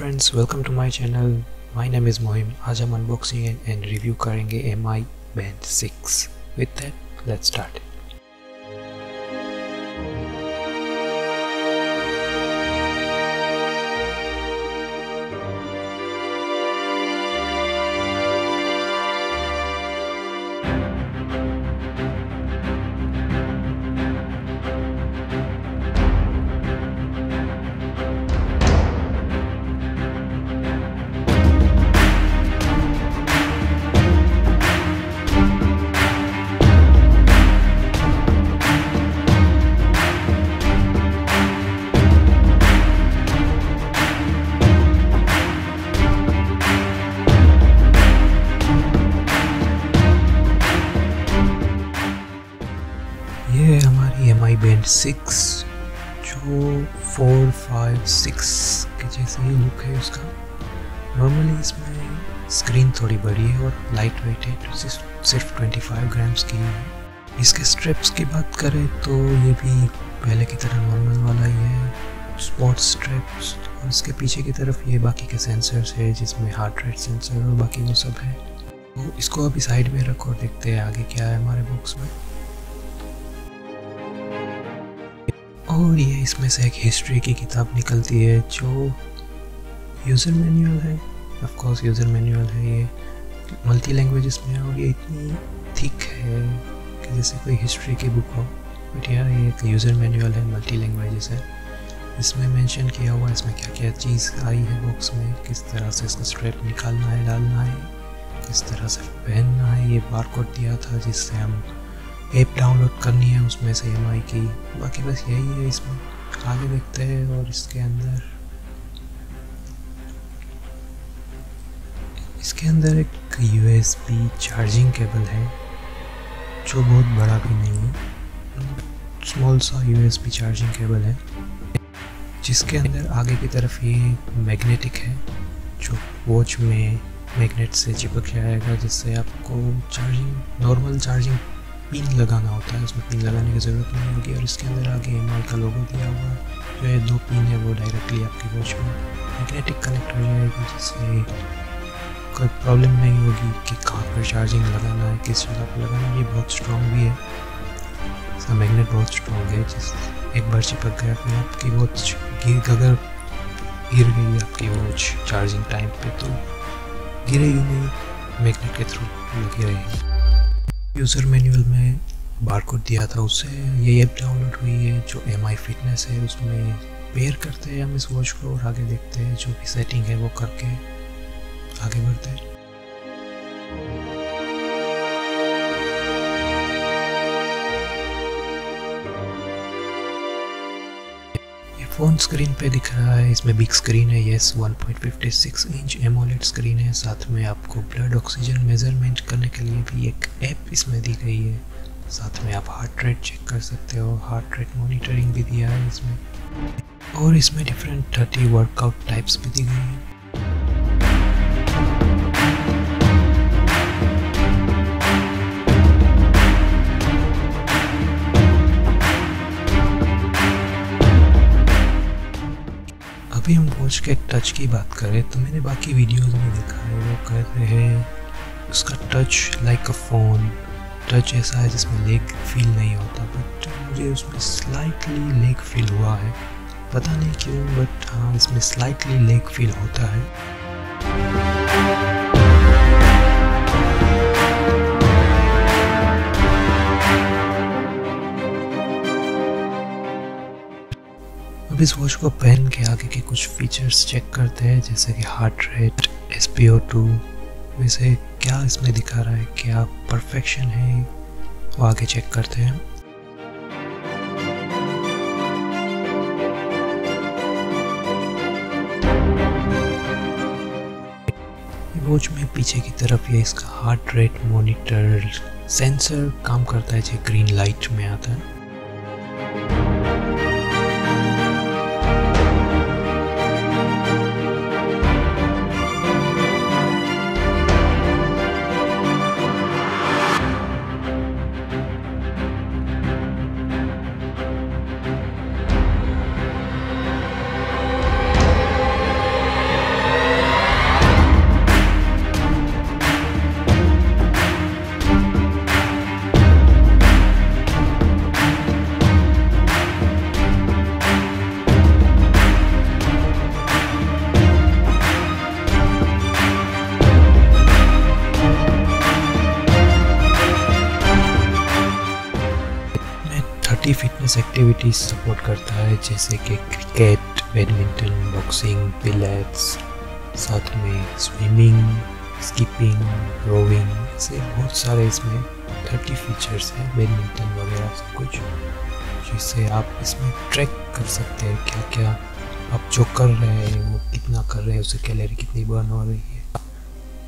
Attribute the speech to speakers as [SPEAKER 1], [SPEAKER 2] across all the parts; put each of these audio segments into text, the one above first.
[SPEAKER 1] Friends, welcome to my channel. My name is Mohim. आज हम unboxing and review करेंगे MI Band 6। With that let's start. ये है हमारी MI Band 6 जो 4, 5, 6 के जैसे ही लुक है उसका। नॉर्मली इसमें स्क्रीन थोड़ी बड़ी है और लाइट वेट है, सिर्फ 25 ग्राम्स की है। इसके स्ट्रैप्स की बात करें तो ये भी पहले की तरह नॉर्मल वाला ही है, स्पोर्ट्स स्ट्रैप्स। और इसके पीछे की तरफ ये बाकी के सेंसर्स है जिसमें हार्ट रेट सेंसर और बाकी वो सब है। तो इसको अभी साइड में रखो और देखते हैं आगे क्या है हमारे बॉक्स में। और ये इसमें से एक हिस्ट्री की किताब निकलती है जो यूज़र मैनुअल है। ऑफ कोर्स यूज़र मैनुअल है, ये मल्टी लैंग्वेजेस में है और ये इतनी थिक है कि जैसे कोई हिस्ट्री की बुक हो। बट यार ये एक यूज़र मैनुअल है, मल्टी लैंग्वेजेस है। इसमें मेंशन किया हुआ है इसमें क्या क्या चीज़ आई है बॉक्स में, किस तरह से इसका स्ट्रैप निकालना है, डालना है, किस तरह से पहनना है। ये बारकोड दिया था जिससे हम ऐप डाउनलोड करनी है उसमें से MI की। बाकी बस यही है इसमें। आगे देखते हैं। और इसके अंदर एक USB चार्जिंग केबल है जो बहुत बड़ा भी नहीं है, स्मॉल सा USB चार्जिंग केबल है जिसके अंदर आगे की तरफ ये मैग्नेटिक है जो वॉच में मैग्नेट से चिपक जाएगा, जिससे आपको नॉर्मल चार्जिंग पिन लगाना होता है, उसमें पिन लगाने की ज़रूरत नहीं होगी। और इसके अंदर आगे MI का लोगो दिया हुआ है। जो ये 2 पिन है वो डायरेक्टली आपकी वॉच में मैग्नेटिक कनेक्ट हो जाएगी, जिससे कोई प्रॉब्लम नहीं होगी कि कहाँ पर चार्जिंग लगाना है, किस जगह पर लगाना है। ये बहुत स्ट्रॉन्ग भी है, इसका मैग्नेट बहुत स्ट्रॉन्ग है। जिस एक बार चिपक गया फिर आपकी वॉच अगर गिर गई आपकी वॉच चार्जिंग टाइम पे तो गिरेगी नहीं, मैग्नेट के थ्रू लगी रहेगी। यूज़र मैनुअल में बारकोड दिया था, उससे ये ऐप डाउनलोड हुई है जो MI फिटनेस है। उसमें पेयर करते हैं हम इस वॉच को और आगे देखते हैं, जो भी सेटिंग है वो करके आगे बढ़ते हैं। ये फ़ोन स्क्रीन पे दिख रहा है, इसमें बिग स्क्रीन है, यस 1.56 इंच एमोलेड स्क्रीन है। साथ में आपको ब्लड ऑक्सीजन मेजरमेंट करने के लिए भी एक ऐप इसमें दी गई है। साथ में आप हार्ट रेट चेक कर सकते हो, हार्ट रेट मॉनिटरिंग भी दिया है इसमें। और इसमें डिफरेंट 30 वर्कआउट टाइप्स भी दी गई हैं। अभी हम वॉच के टच की बात करें तो मैंने बाकी वीडियोस में देखा है वो कह रहे हैं उसका touch like a phone, touch ऐसा है जिसमें लेग फील नहीं होता। बट मुझे उसमें स्लाइटली लेग फील हुआ है, पता नहीं क्यों, बट हाँ इसमें स्लाइटली लेग फील होता है। अब इस वॉच को पहन के आगे के कुछ फीचर्स चेक करते हैं, जैसे कि हार्ट रेट, SpO2। वैसे क्या इसमें दिखा रहा है, क्या परफेक्शन है, वो आगे चेक करते हैं। वॉच में पीछे की तरफ ये इसका हार्ट रेट मॉनिटर सेंसर काम करता है जो ग्रीन लाइट में आता है। मल्टी फिटनेस एक्टिविटीज सपोर्ट करता है, जैसे कि क्रिकेट, बैडमिंटन, बॉक्सिंग, पिलेट्स, साथ में स्विमिंग, स्कीपिंग, रोविंग, ऐसे बहुत सारे इसमें 30 फीचर्स हैं, बैडमिंटन वगैरह सब कुछ, जिससे आप इसमें ट्रैक कर सकते हैं क्या क्या आप जो कर रहे हैं वो कितना कर रहे हैं, उससे कैलोरी कितनी बर्न हो रही है,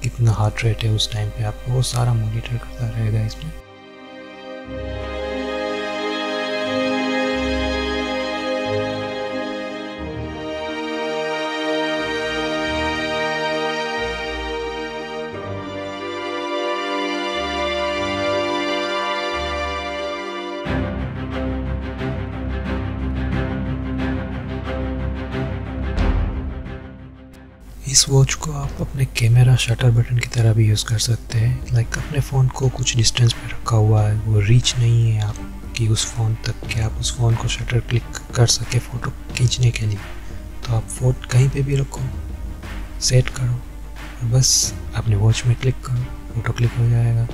[SPEAKER 1] कितना हार्ट रेट है उस टाइम पे, आपको वो सारा मॉनिटर करता रहेगा इसमें। इस वॉच को आप अपने कैमरा शटर बटन की तरह भी यूज़ कर सकते हैं। लाइक अपने फ़ोन को कुछ डिस्टेंस पे रखा हुआ है, वो रीच नहीं है आपकी उस फ़ोन तक कि आप उस फ़ोन को शटर क्लिक कर सके फ़ोटो खींचने के लिए, तो आप फ़ोन कहीं पे भी रखो, सेट करो और बस अपने वॉच में क्लिक करो, फ़ोटो क्लिक हो जाएगा।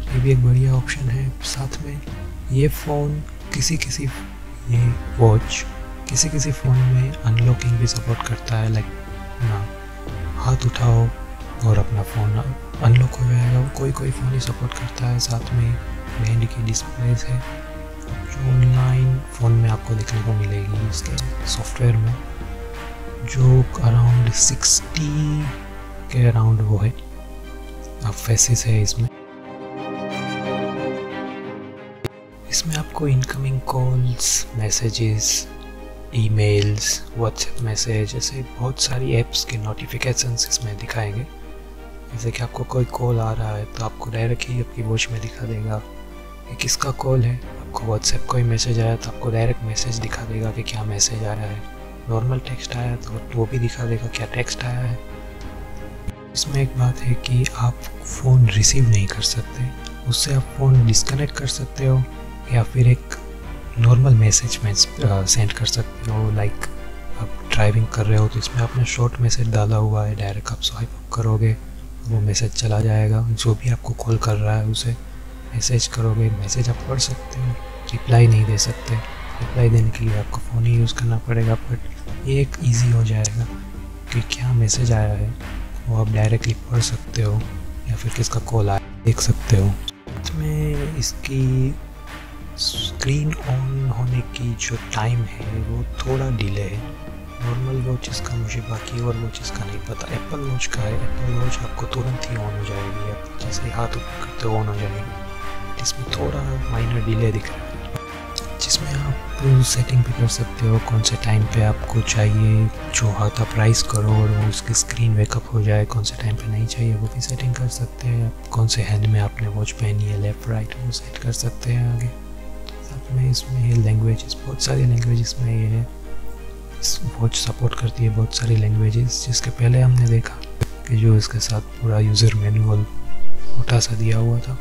[SPEAKER 1] ये भी एक बढ़िया ऑप्शन है। साथ में ये फ़ोन ये वॉच किसी फ़ोन में अनलॉकिंग भी सपोर्ट करता है। लाइक ना हाथ उठाओ और अपना फ़ोन अनलॉक हो जाएगा, कोई फ़ोन ही सपोर्ट करता है। साथ में बैंड की डिस्प्लेस है जो ऑनलाइन फ़ोन में आपको देखने को मिलेगी इसके सॉफ्टवेयर में, जो अराउंड 60 के अराउंड वो है, अब फेसेस है इसमें। इसमें आपको incoming calls, messages, emails, WhatsApp message, ऐसे बहुत सारी ऐप्स के नोटिफिकेशंस इसमें दिखाएंगे। जैसे कि आपको कोई कॉल आ रहा है तो आपको डायरेक्ट ही आपकी वॉच में दिखा देगा कि किसका कॉल है। आपको व्हाट्सएप कोई मैसेज आया तो आपको डायरेक्ट मैसेज दिखा देगा कि क्या मैसेज आ रहा है। नॉर्मल टेक्स्ट आया तो वो भी दिखा देगा क्या टेक्स्ट आया है। इसमें एक बात है कि आप फ़ोन रिसीव नहीं कर सकते, उससे आप फ़ोन डिस्कनेक्ट कर सकते हो या फिर एक नॉर्मल मैसेज में सेंड कर सकते हो। लाइक आप ड्राइविंग कर रहे हो तो इसमें आपने शॉर्ट मैसेज डाला हुआ है, डायरेक्ट आप स्वाइप अप करोगे वो मैसेज चला जाएगा, जो भी आपको कॉल कर रहा है उसे मैसेज करोगे, मैसेज आप पढ़ सकते हो, रिप्लाई नहीं दे सकते। रिप्लाई देने के लिए आपको फ़ोन ही यूज़ करना पड़ेगा, बट ये एक ईजी हो जाएगा कि क्या मैसेज आया है वो आप डायरेक्टली पढ़ सकते हो या फिर किसका कॉल आया देख सकते हो। इसमें इसकी स्क्रीन ऑन होने की जो टाइम है वो थोड़ा डिले है। नॉर्मल वॉचेस का मुझे बाकी और वॉचेस का नहीं पता, एप्पल वॉच का है। एप्पल वॉच आपको तुरंत ही ऑन हो जाएगी, आप जैसे ही हाथ ऊपर करते हो ऑन हो जाएगी। इसमें थोड़ा माइनर डिले दिख रहा है, जिसमें आप सेटिंग भी कर सकते हो कौन से टाइम पे आपको चाहिए जो हाथ आप राइज करो और वो उसकी स्क्रीन वेकअप हो जाए, कौन से टाइम पे नहीं चाहिए वो भी सेटिंग कर सकते हैं। आप कौन से हैंड में आपने वॉच पहनी है, लेफ़्ट राइट, वो सेट कर सकते हैं आगे। साथ में इसमें ये लैंग्वेजेस, बहुत सारी लैंग्वेजेस में ये है, इस वॉच सपोर्ट करती है बहुत सारी लैंग्वेजेस, जिसके पहले हमने देखा कि जो इसके साथ पूरा यूज़र मैनुअल छोटा सा दिया हुआ था।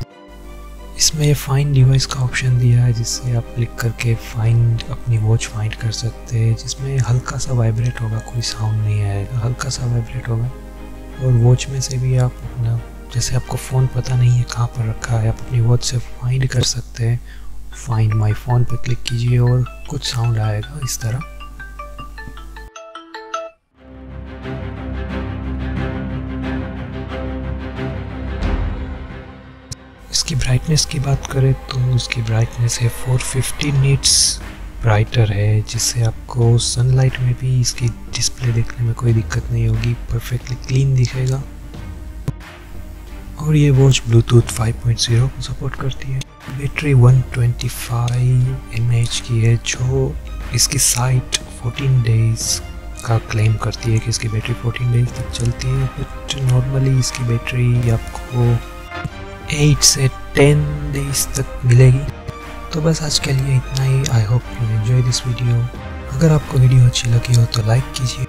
[SPEAKER 1] इसमें ये फाइंड डिवाइस का ऑप्शन दिया है, जिससे आप क्लिक करके फाइंड अपनी वॉच फाइंड कर सकते हैं, जिसमें हल्का सा वाइब्रेट होगा, कोई साउंड नहीं आएगा, हल्का सा वाइब्रेट होगा। और वॉच में से भी आप अपना, जैसे आपको फ़ोन पता नहीं है कहाँ पर रखा है, आप अपनी वॉच से फाइंड कर सकते हैं। फाइंड माई फ़ोन पे क्लिक कीजिए और कुछ साउंड आएगा इस तरह। इसकी ब्राइटनेस की बात करें तो इसकी ब्राइटनेस है 450 निट्स ब्राइटर है, जिससे आपको सनलाइट में भी इसकी डिस्प्ले देखने में कोई दिक्कत नहीं होगी, परफेक्टली क्लीन दिखेगा। और ये वॉच ब्लूटूथ 5.0 को सपोर्ट करती है। बैटरी 125 mAh की है, जो इसकी साइट 14 डेज़ का क्लेम करती है कि इसकी बैटरी 14 डेज़ तक चलती है, बट नॉर्मली इसकी बैटरी आपको 8 से 10 डेज़ तक मिलेगी। तो बस आज के लिए इतना ही। I hope you enjoy this video. अगर आपको वीडियो अच्छी लगी हो तो लाइक कीजिए।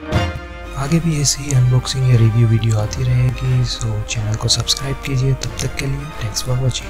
[SPEAKER 1] आगे भी ऐसी ही अनबॉक्सिंग या रिव्यू वीडियो आती रहेगी, सो चैनल को सब्सक्राइब कीजिए। तब तक के लिए थैंक्स फॉर वॉचिंग।